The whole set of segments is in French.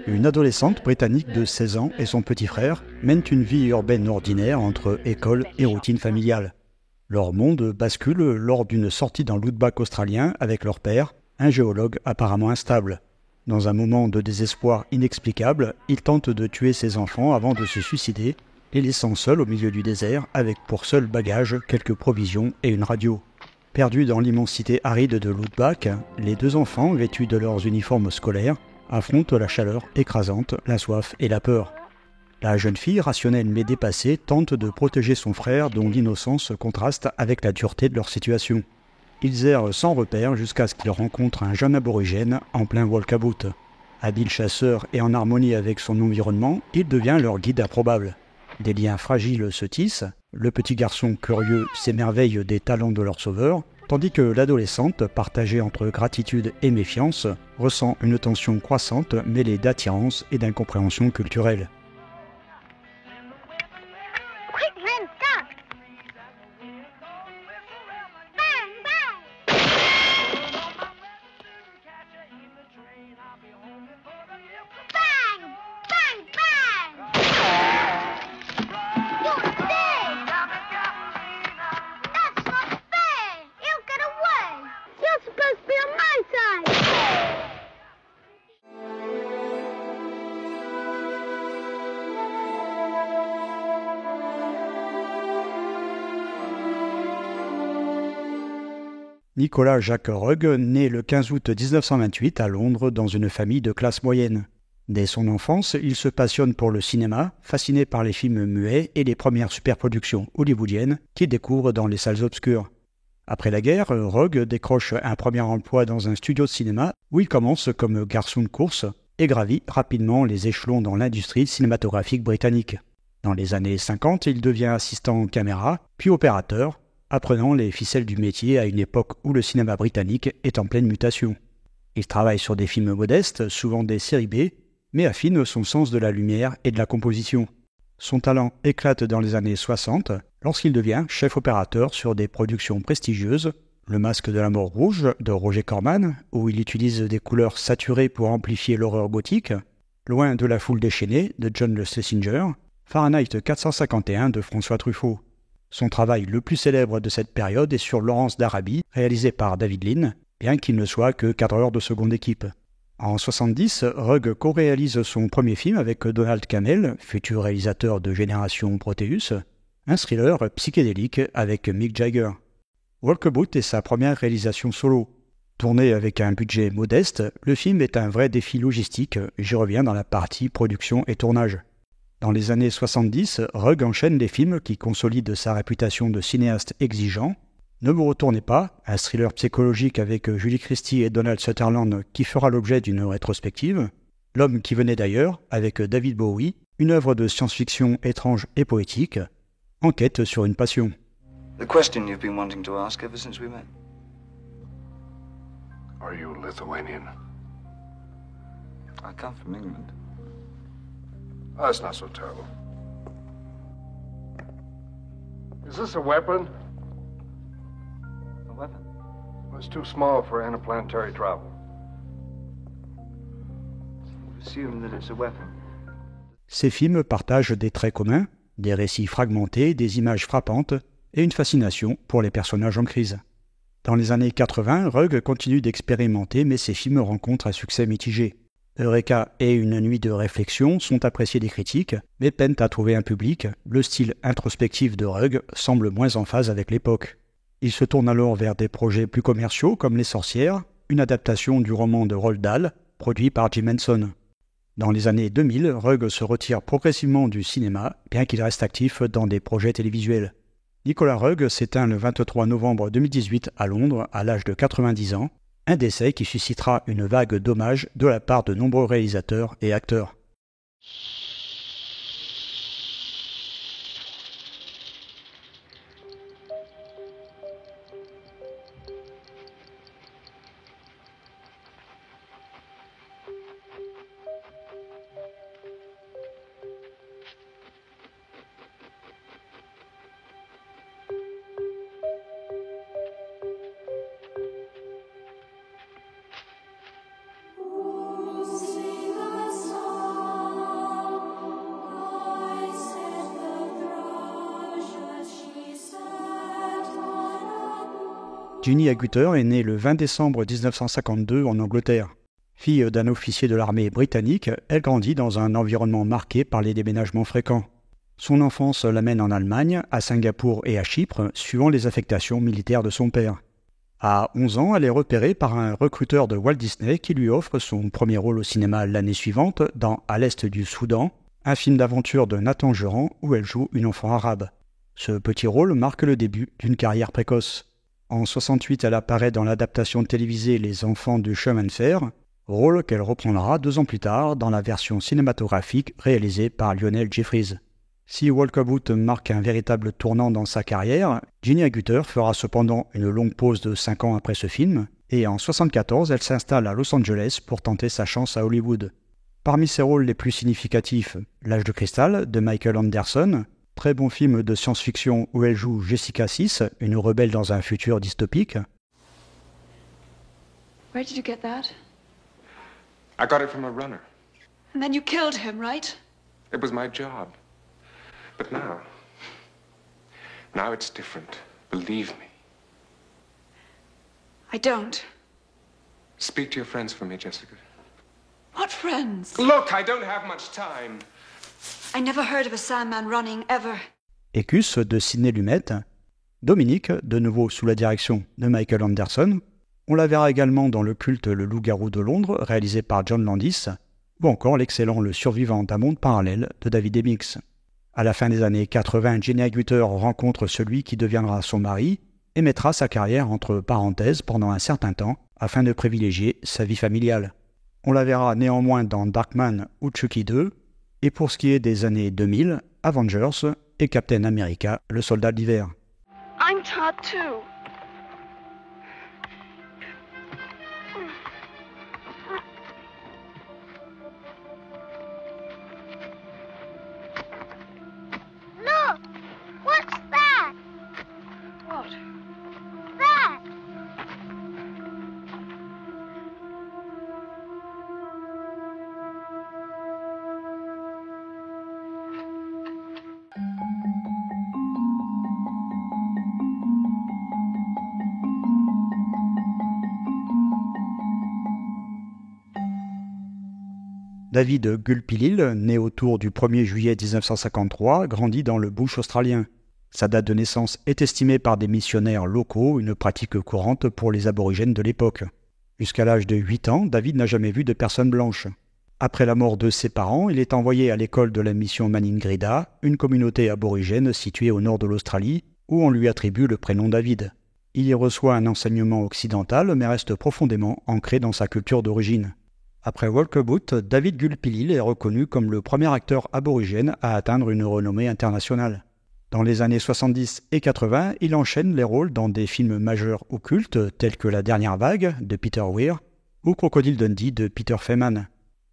Une adolescente britannique de 16 ans et son petit frère mènent une vie urbaine ordinaire entre école et routine familiale. Leur monde bascule lors d'une sortie dans l'outback australien avec leur père, un géologue apparemment instable. Dans un moment de désespoir inexplicable, il tente de tuer ses enfants avant de se suicider, les laissant seuls au milieu du désert avec pour seul bagage quelques provisions et une radio. Perdus dans l'immensité aride de l'outback, les deux enfants, vêtus de leurs uniformes scolaires, affrontent la chaleur écrasante, la soif et la peur. La jeune fille, rationnelle mais dépassée, tente de protéger son frère dont l'innocence contraste avec la dureté de leur situation. Ils errent sans repère jusqu'à ce qu'ils rencontrent un jeune aborigène en plein walkabout. Habile chasseur et en harmonie avec son environnement, il devient leur guide improbable. Des liens fragiles se tissent, le petit garçon curieux s'émerveille des talents de leur sauveur, tandis que l'adolescente, partagée entre gratitude et méfiance, ressent une tension croissante mêlée d'attirance et d'incompréhension culturelle. Quick, Ren, stop! Bang, bang! Bang! Bang, bang! You're big! That's not fair! He'll get away! You're supposed to be on my side! Nicolas Jacques Rugg naît le 15 août 1928 à Londres dans une famille de classe moyenne. Dès son enfance, il se passionne pour le cinéma, fasciné par les films muets et les premières superproductions hollywoodiennes qu'il découvre dans les salles obscures. Après la guerre, Rugg décroche un premier emploi dans un studio de cinéma où il commence comme garçon de course et gravit rapidement les échelons dans l'industrie cinématographique britannique. Dans les années 50, il devient assistant caméra, puis opérateur, apprenant les ficelles du métier à une époque où le cinéma britannique est en pleine mutation. Il travaille sur des films modestes, souvent des séries B, mais affine son sens de la lumière et de la composition. Son talent éclate dans les années 60 lorsqu'il devient chef opérateur sur des productions prestigieuses, Le Masque de la Mort Rouge de Roger Corman, où il utilise des couleurs saturées pour amplifier l'horreur gothique, Loin de la foule déchaînée de John Le Schlesinger, Fahrenheit 451 de François Truffaut. Son travail le plus célèbre de cette période est sur Laurence d'Arabie, réalisé par David Lean, bien qu'il ne soit que cadreur de seconde équipe. En 1970, Rugg co-réalise son premier film avec Donald Cammell, futur réalisateur de Génération Proteus, un thriller psychédélique avec Mick Jagger. Walkabout est sa première réalisation solo. Tourné avec un budget modeste, le film est un vrai défi logistique, j'y reviens dans la partie production et tournage. Dans les années 70, Rugg enchaîne les films qui consolident sa réputation de cinéaste exigeant. Ne vous retournez pas, un thriller psychologique avec Julie Christie et Donald Sutherland qui fera l'objet d'une rétrospective. L'homme qui venait d'ailleurs, avec David Bowie, une œuvre de science-fiction étrange et poétique. Enquête sur une passion. The question you've been wanting to ask ever since we met. Are you Lithuanian? I come from England. Oh, that's not so terrible. Is this a weapon? A weapon? Well, it's too small for interplanetary travel. Assume that it's a weapon. Ces films partagent des traits communs, des récits fragmentés, des images frappantes et une fascination pour les personnages en crise. Dans les années 80, Rugg continue d'expérimenter, mais ses films rencontrent un succès mitigé. Eureka et Une nuit de réflexion sont appréciés des critiques, mais peinent à trouver un public. Le style introspectif de Rugg semble moins en phase avec l'époque. Il se tourne alors vers des projets plus commerciaux comme Les Sorcières, une adaptation du roman de Roald Dahl, produit par Jim Henson. Dans les années 2000, Rugg se retire progressivement du cinéma, bien qu'il reste actif dans des projets télévisuels. Nicolas Rugg s'éteint le 23 novembre 2018 à Londres, à l'âge de 90 ans, un décès qui suscitera une vague d'hommages de la part de nombreux réalisateurs et acteurs. Sing a song. Ginny Agutter est née le 20 décembre 1952 en Angleterre. Fille d'un officier de l'armée britannique, elle grandit dans un environnement marqué par les déménagements fréquents. Son enfance l'amène en Allemagne, à Singapour et à Chypre, suivant les affectations militaires de son père. À 11 ans, elle est repérée par un recruteur de Walt Disney qui lui offre son premier rôle au cinéma l'année suivante dans À l'Est du Soudan, un film d'aventure de Nathan Juran où elle joue une enfant arabe. Ce petit rôle marque le début d'une carrière précoce. En 68, elle apparaît dans l'adaptation télévisée Les Enfants du chemin de fer, rôle qu'elle reprendra 2 ans plus tard dans la version cinématographique réalisée par Lionel Jeffries. Si Walkabout marque un véritable tournant dans sa carrière, Ginny Agutter fera cependant une longue pause de 5 ans après ce film, et en 1974, elle s'installe à Los Angeles pour tenter sa chance à Hollywood. Parmi ses rôles les plus significatifs, L'Âge de cristal de Michael Anderson, très bon film de science-fiction où elle joue Jessica 6, une rebelle dans un futur dystopique. Where did you get that? I got it from a runner. And then you killed him, right? It was my job. But now it's different. Believe me. I don't. Speak to your friends for me, Jessica. What friends? Look, I don't have much time. I never heard of a Sandman running, ever. Écus de Sidney Lumet. Dominique, de nouveau sous la direction de Michael Anderson. On la verra également dans le culte Le Loup-garou de Londres, réalisé par John Landis, ou encore l'excellent Le survivant d'un monde parallèle de David Hemmings. À la fin des années 80, Ginny Agutter rencontre celui qui deviendra son mari et mettra sa carrière entre parenthèses pendant un certain temps afin de privilégier sa vie familiale. On la verra néanmoins dans Darkman ou Chucky 2, et pour ce qui est des années 2000, Avengers et Captain America, le soldat d'hiver. I'm tired too. Look! What's that? What? That! David Gulpilil, né autour du 1er juillet 1953, grandit dans le bush australien. Sa date de naissance est estimée par des missionnaires locaux, une pratique courante pour les aborigènes de l'époque. Jusqu'à l'âge de 8 ans, David n'a jamais vu de personne blanche. Après la mort de ses parents, il est envoyé à l'école de la mission Maningrida, une communauté aborigène située au nord de l'Australie, où on lui attribue le prénom David. Il y reçoit un enseignement occidental, mais reste profondément ancré dans sa culture d'origine. Après Walkabout, David Gulpilil est reconnu comme le premier acteur aborigène à atteindre une renommée internationale. Dans les années 70 et 80, il enchaîne les rôles dans des films majeurs ou cultes tels que La Dernière Vague de Peter Weir ou Crocodile Dundee de Peter Feynman.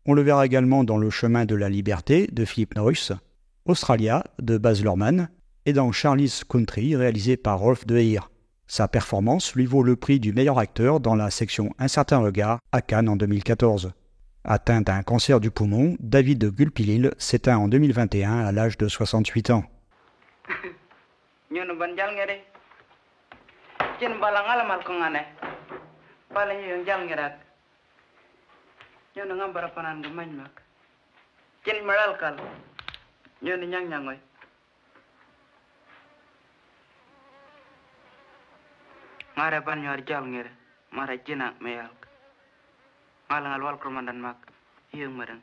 On le verra également dans Le Chemin de la Liberté de Philip Noyce, Australia de Baz Luhrmann et dans Charlie's Country réalisé par Rolf De Heer. Sa performance lui vaut le prix du meilleur acteur dans la section Un certain regard à Cannes en 2014. Atteint d'un cancer du poumon, David Gulpilil s'éteint en 2021 à l'âge de 68 ans. Mara ban yor jal ngere mara jina meyal malangal wal komandan mak yeung madan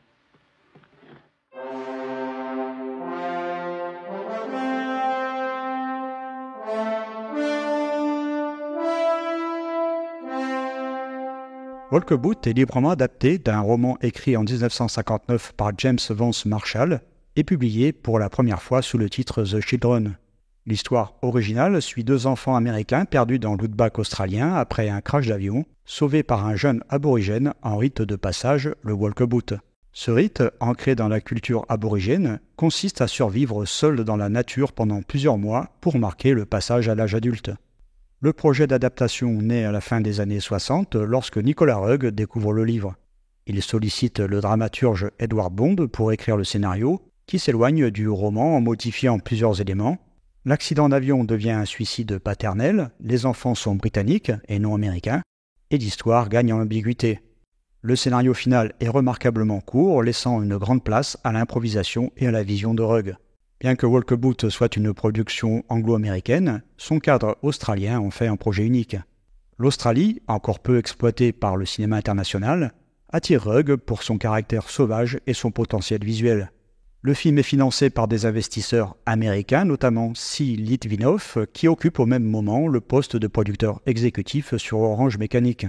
Walkabout est librement adapté d'un roman écrit en 1959 par James Vance Marshall et publié pour la première fois sous le titre The Children. L'histoire originale suit 2 enfants américains perdus dans l'outback australien après un crash d'avion, sauvés par un jeune aborigène en rite de passage, le Walkabout. Ce rite, ancré dans la culture aborigène, consiste à survivre seul dans la nature pendant plusieurs mois pour marquer le passage à l'âge adulte. Le projet d'adaptation naît à la fin des années 60 lorsque Nicolas Rugg découvre le livre. Il sollicite le dramaturge Edward Bond pour écrire le scénario, qui s'éloigne du roman en modifiant plusieurs éléments, L'accident d'avion devient un suicide paternel, les enfants sont britanniques et non américains, et l'histoire gagne en ambiguïté. Le scénario final est remarquablement court, laissant une grande place à l'improvisation et à la vision de Rugg. Bien que Walkabout soit une production anglo-américaine, son cadre australien en fait un projet unique. L'Australie, encore peu exploitée par le cinéma international, attire Rugg pour son caractère sauvage et son potentiel visuel. Le film est financé par des investisseurs américains, notamment C. Litvinov, qui occupe au même moment le poste de producteur exécutif sur Orange Mécanique.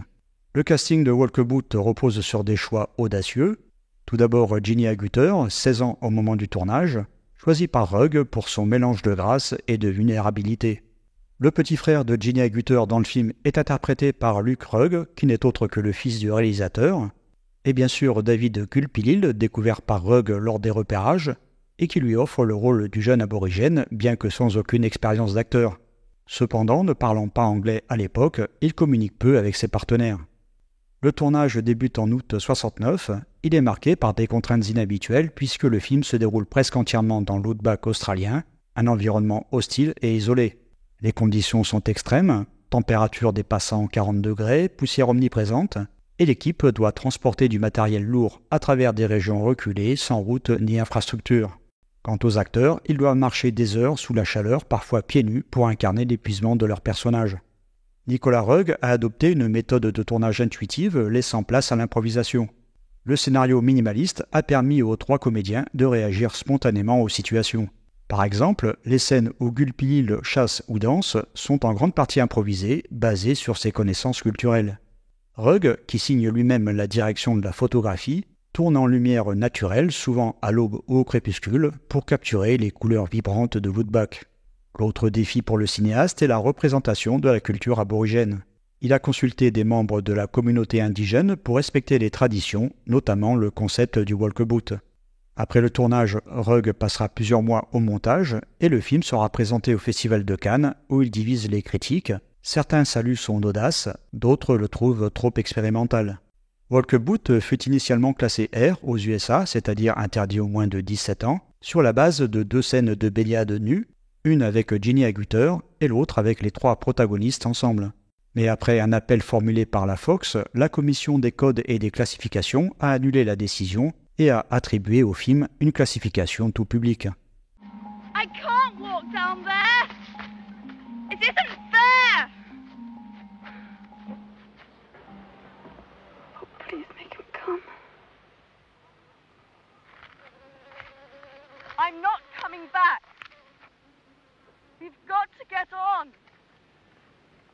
Le casting de Walkabout repose sur des choix audacieux. Tout d'abord Ginny Agutter, 16 ans au moment du tournage, choisi par Rugg pour son mélange de grâce et de vulnérabilité. Le petit frère de Ginny Agutter dans le film est interprété par Luke Rugg, qui n'est autre que le fils du réalisateur, et bien sûr David Gulpilil, découvert par Rugg lors des repérages, et qui lui offre le rôle du jeune aborigène, bien que sans aucune expérience d'acteur. Cependant, ne parlant pas anglais à l'époque, il communique peu avec ses partenaires. Le tournage débute en août 69, il est marqué par des contraintes inhabituelles puisque le film se déroule presque entièrement dans l'outback australien, un environnement hostile et isolé. Les conditions sont extrêmes, température dépassant 40 degrés, poussière omniprésente, et l'équipe doit transporter du matériel lourd à travers des régions reculées, sans route ni infrastructure. Quant aux acteurs, ils doivent marcher des heures sous la chaleur, parfois pieds nus, pour incarner l'épuisement de leur personnage. Nicolas Rugg a adopté une méthode de tournage intuitive, laissant place à l'improvisation. Le scénario minimaliste a permis aux 3 comédiens de réagir spontanément aux situations. Par exemple, les scènes où Gulpilil chasse ou danse sont en grande partie improvisées, basées sur ses connaissances culturelles. Rugg, qui signe lui-même la direction de la photographie, tourne en lumière naturelle, souvent à l'aube ou au crépuscule, pour capturer les couleurs vibrantes de l'outback. L'autre défi pour le cinéaste est la représentation de la culture aborigène. Il a consulté des membres de la communauté indigène pour respecter les traditions, notamment le concept du walkabout. Après le tournage, Rugg passera plusieurs mois au montage et le film sera présenté au Festival de Cannes où il divise les critiques. Certains saluent son audace, d'autres le trouvent trop expérimental. Walkabout fut initialement classé R aux USA, c'est-à-dire interdit aux moins de 17 ans, sur la base de 2 scènes de baignade nues, une avec Ginny Agutter et l'autre avec les 3 protagonistes ensemble. Mais après un appel formulé par la Fox, la commission des codes et des classifications a annulé la décision et a attribué au film une classification tout public. I can't walk down there. It isn't fair. Oh, please make him come. I'm not coming back. We've got to get on.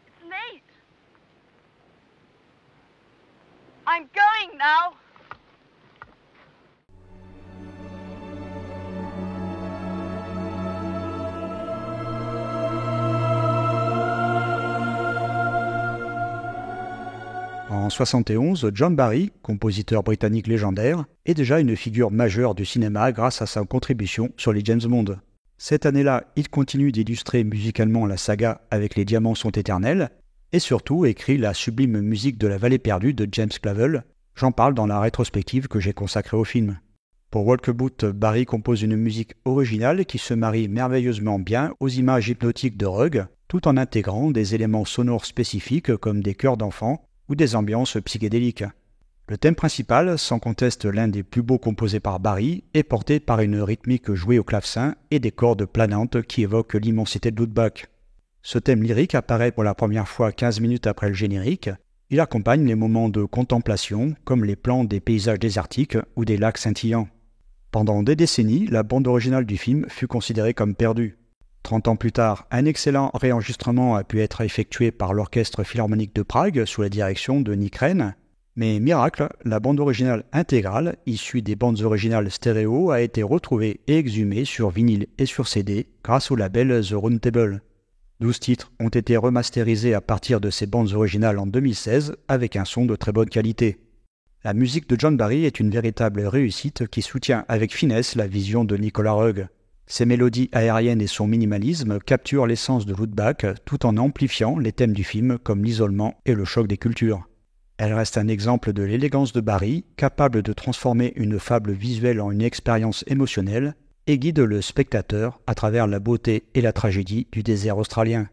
It's late. I'm going now. En 1971, John Barry, compositeur britannique légendaire, est déjà une figure majeure du cinéma grâce à sa contribution sur les James Bond. Cette année-là, il continue d'illustrer musicalement la saga avec Les Diamants sont éternels, et surtout écrit la sublime musique de La Vallée perdue de James Clavell. J'en parle dans la rétrospective que j'ai consacrée au film. Pour Walkabout, Barry compose une musique originale qui se marie merveilleusement bien aux images hypnotiques de Rugg, tout en intégrant des éléments sonores spécifiques comme des chœurs d'enfants ou des ambiances psychédéliques. Le thème principal, sans conteste l'un des plus beaux composés par Barry, est porté par une rythmique jouée au clavecin et des cordes planantes qui évoquent l'immensité de l'outback. Ce thème lyrique apparaît pour la première fois 15 minutes après le générique. Il accompagne les moments de contemplation, comme les plans des paysages désertiques ou des lacs scintillants. Pendant des décennies, la bande originale du film fut considérée comme perdue. 30 ans plus tard, un excellent réenregistrement a pu être effectué par l'Orchestre Philharmonique de Prague sous la direction de Nick Rehn. Mais miracle, la bande originale intégrale, issue des bandes originales stéréo, a été retrouvée et exhumée sur vinyle et sur CD grâce au label The Round Table. 12 titres ont été remasterisés à partir de ces bandes originales en 2016 avec un son de très bonne qualité. La musique de John Barry est une véritable réussite qui soutient avec finesse la vision de Nicolas Rugg. Ses mélodies aériennes et son minimalisme capturent l'essence de l'outback tout en amplifiant les thèmes du film comme l'isolement et le choc des cultures. Elle reste un exemple de l'élégance de Barry, capable de transformer une fable visuelle en une expérience émotionnelle, et guide le spectateur à travers la beauté et la tragédie du désert australien.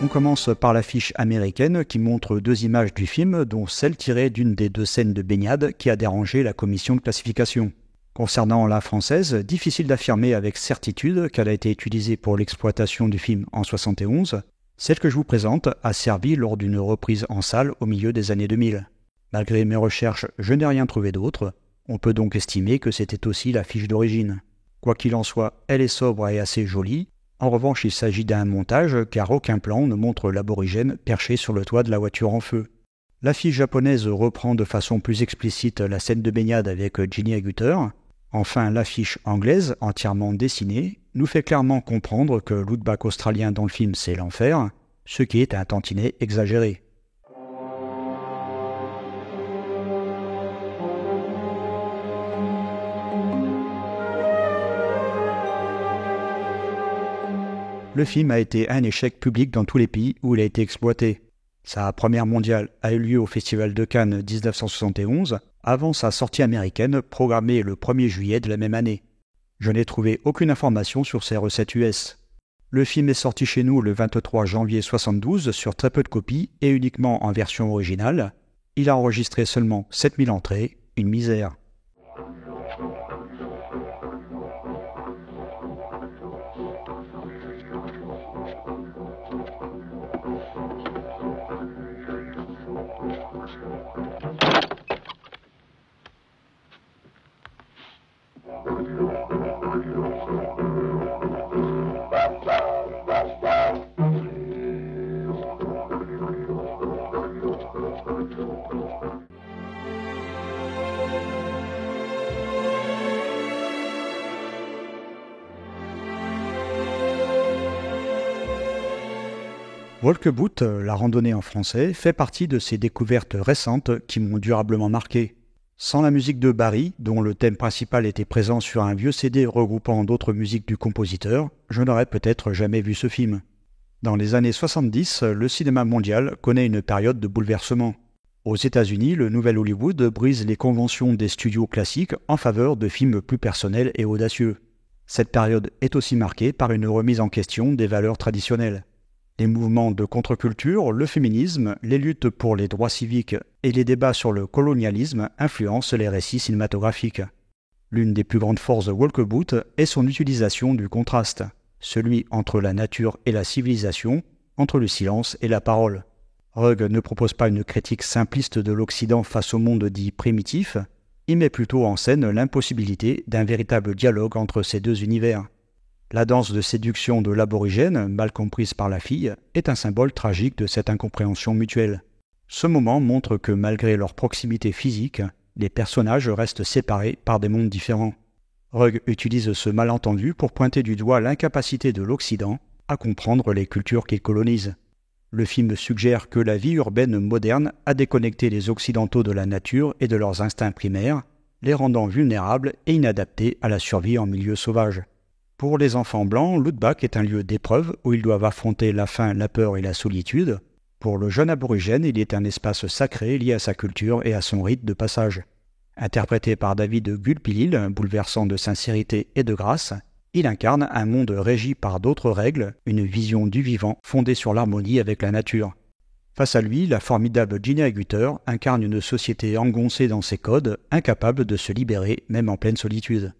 On commence par l'affiche américaine qui montre 2 images du film, dont celle tirée d'une des 2 scènes de baignade qui a dérangé la commission de classification. Concernant la française, difficile d'affirmer avec certitude qu'elle a été utilisée pour l'exploitation du film en 71. Celle que je vous présente a servi lors d'une reprise en salle au milieu des années 2000. Malgré mes recherches, je n'ai rien trouvé d'autre. On peut donc estimer que c'était aussi l'affiche d'origine. Quoi qu'il en soit, elle est sobre et assez jolie. En revanche, il s'agit d'un montage car aucun plan ne montre l'aborigène perché sur le toit de la voiture en feu. L'affiche japonaise reprend de façon plus explicite la scène de baignade avec Ginny Agutter. Enfin, l'affiche anglaise, entièrement dessinée, nous fait clairement comprendre que l'outback australien dans le film c'est l'enfer, ce qui est un tantinet exagéré. Le film a été un échec public dans tous les pays où il a été exploité. Sa première mondiale a eu lieu au Festival de Cannes 1971, avant sa sortie américaine programmée le 1er juillet de la même année. Je n'ai trouvé aucune information sur ses recettes US. Le film est sorti chez nous le 23 janvier 72 sur très peu de copies et uniquement en version originale. Il a enregistré seulement 7000 entrées, une misère. Walkabout, la randonnée en français, fait partie de ces découvertes récentes qui m'ont durablement marqué. Sans la musique de Barry, dont le thème principal était présent sur un vieux CD regroupant d'autres musiques du compositeur, je n'aurais peut-être jamais vu ce film. Dans les années 70, le cinéma mondial connaît une période de bouleversement. Aux États-Unis, le Nouvel Hollywood brise les conventions des studios classiques en faveur de films plus personnels et audacieux. Cette période est aussi marquée par une remise en question des valeurs traditionnelles. Les mouvements de contre-culture, le féminisme, les luttes pour les droits civiques et les débats sur le colonialisme influencent les récits cinématographiques. L'une des plus grandes forces de Walkabout est son utilisation du contraste, celui entre la nature et la civilisation, entre le silence et la parole. Rugg ne propose pas une critique simpliste de l'Occident face au monde dit primitif, il met plutôt en scène l'impossibilité d'un véritable dialogue entre ces 2 univers. La danse de séduction de l'aborigène, mal comprise par la fille, est un symbole tragique de cette incompréhension mutuelle. Ce moment montre que malgré leur proximité physique, les personnages restent séparés par des mondes différents. Rugg utilise ce malentendu pour pointer du doigt l'incapacité de l'Occident à comprendre les cultures qu'il colonise. Le film suggère que la vie urbaine moderne a déconnecté les Occidentaux de la nature et de leurs instincts primaires, les rendant vulnérables et inadaptés à la survie en milieu sauvage. Pour les enfants blancs, l'outback est un lieu d'épreuve où ils doivent affronter la faim, la peur et la solitude. Pour le jeune aborigène, il est un espace sacré lié à sa culture et à son rite de passage. Interprété par David Gulpilil, bouleversant de sincérité et de grâce, il incarne un monde régi par d'autres règles, une vision du vivant fondée sur l'harmonie avec la nature. Face à lui, la formidable Ginny Agutter incarne une société engoncée dans ses codes, incapable de se libérer même en pleine solitude.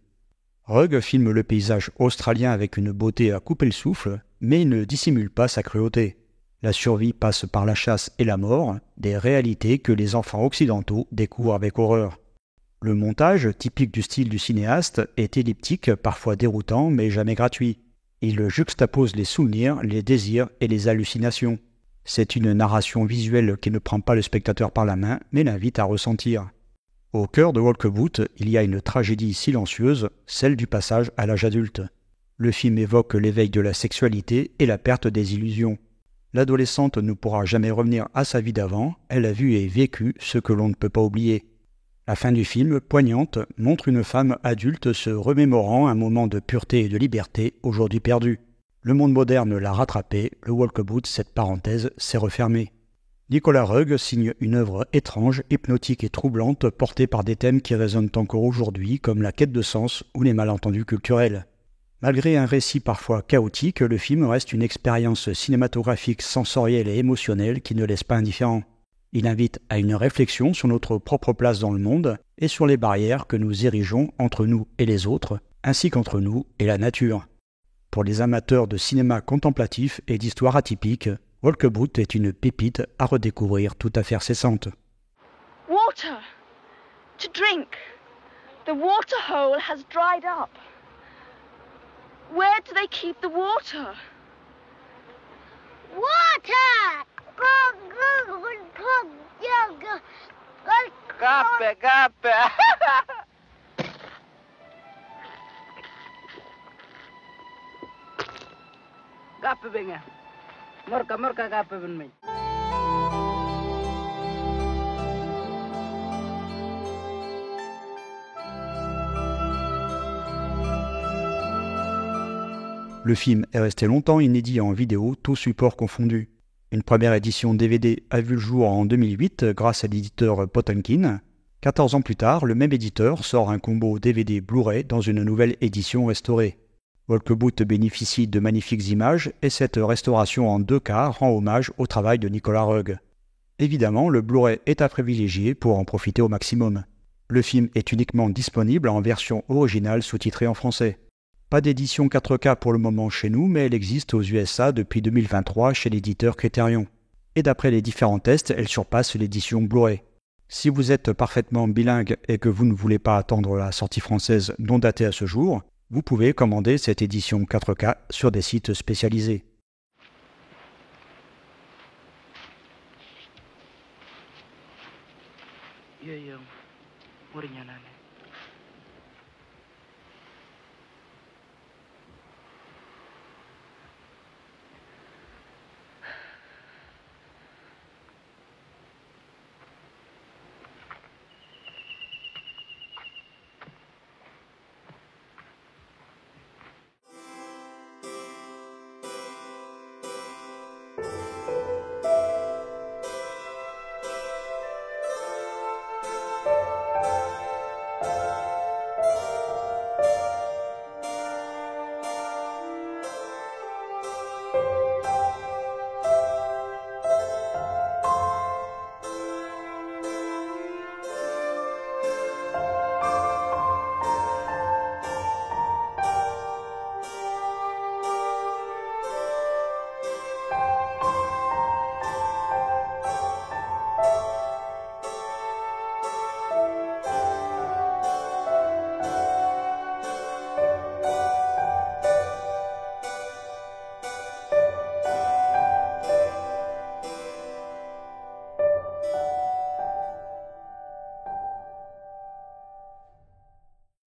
Rugg filme le paysage australien avec une beauté à couper le souffle, mais il ne dissimule pas sa cruauté. La survie passe par la chasse et la mort, des réalités que les enfants occidentaux découvrent avec horreur. Le montage, typique du style du cinéaste, est elliptique, parfois déroutant, mais jamais gratuit. Il juxtapose les souvenirs, les désirs et les hallucinations. C'est une narration visuelle qui ne prend pas le spectateur par la main, mais l'invite à ressentir. Au cœur de Walkabout, il y a une tragédie silencieuse, celle du passage à l'âge adulte. Le film évoque l'éveil de la sexualité et la perte des illusions. L'adolescente ne pourra jamais revenir à sa vie d'avant, elle a vu et vécu ce que l'on ne peut pas oublier. La fin du film, poignante, montre une femme adulte se remémorant un moment de pureté et de liberté aujourd'hui perdu. Le monde moderne l'a rattrapé, le Walkabout, cette parenthèse, s'est refermée. Nicolas Roeg signe une œuvre étrange, hypnotique et troublante portée par des thèmes qui résonnent encore aujourd'hui comme la quête de sens ou les malentendus culturels. Malgré un récit parfois chaotique, le film reste une expérience cinématographique sensorielle et émotionnelle qui ne laisse pas indifférent. Il invite à une réflexion sur notre propre place dans le monde et sur les barrières que nous érigeons entre nous et les autres, ainsi qu'entre nous et la nature. Pour les amateurs de cinéma contemplatif et d'histoire atypique, Walkabout est une pépite à redécouvrir tout à fait récente. Water! To drink! The water hole has dried up. Where do they keep the water? Water! Gape, gape. Gape benga. Morka gape ben me. Le film est resté longtemps inédit en vidéo, tous supports confondus. Une première édition DVD a vu le jour en 2008 grâce à l'éditeur Potemkin. 14 ans plus tard, le même éditeur sort un combo DVD Blu-ray dans une nouvelle édition restaurée. Walkabout bénéficie de magnifiques images et cette restauration en 2K rend hommage au travail de Nicolas Roeg. Évidemment, le Blu-ray est à privilégier pour en profiter au maximum. Le film est uniquement disponible en version originale sous-titrée en français. Pas d'édition 4K pour le moment chez nous, mais elle existe aux USA depuis 2023 chez l'éditeur Criterion. Et d'après les différents tests, elle surpasse l'édition Blu-ray. Si vous êtes parfaitement bilingue et que vous ne voulez pas attendre la sortie française non datée à ce jour, vous pouvez commander cette édition 4K sur des sites spécialisés. Yo, murinya na.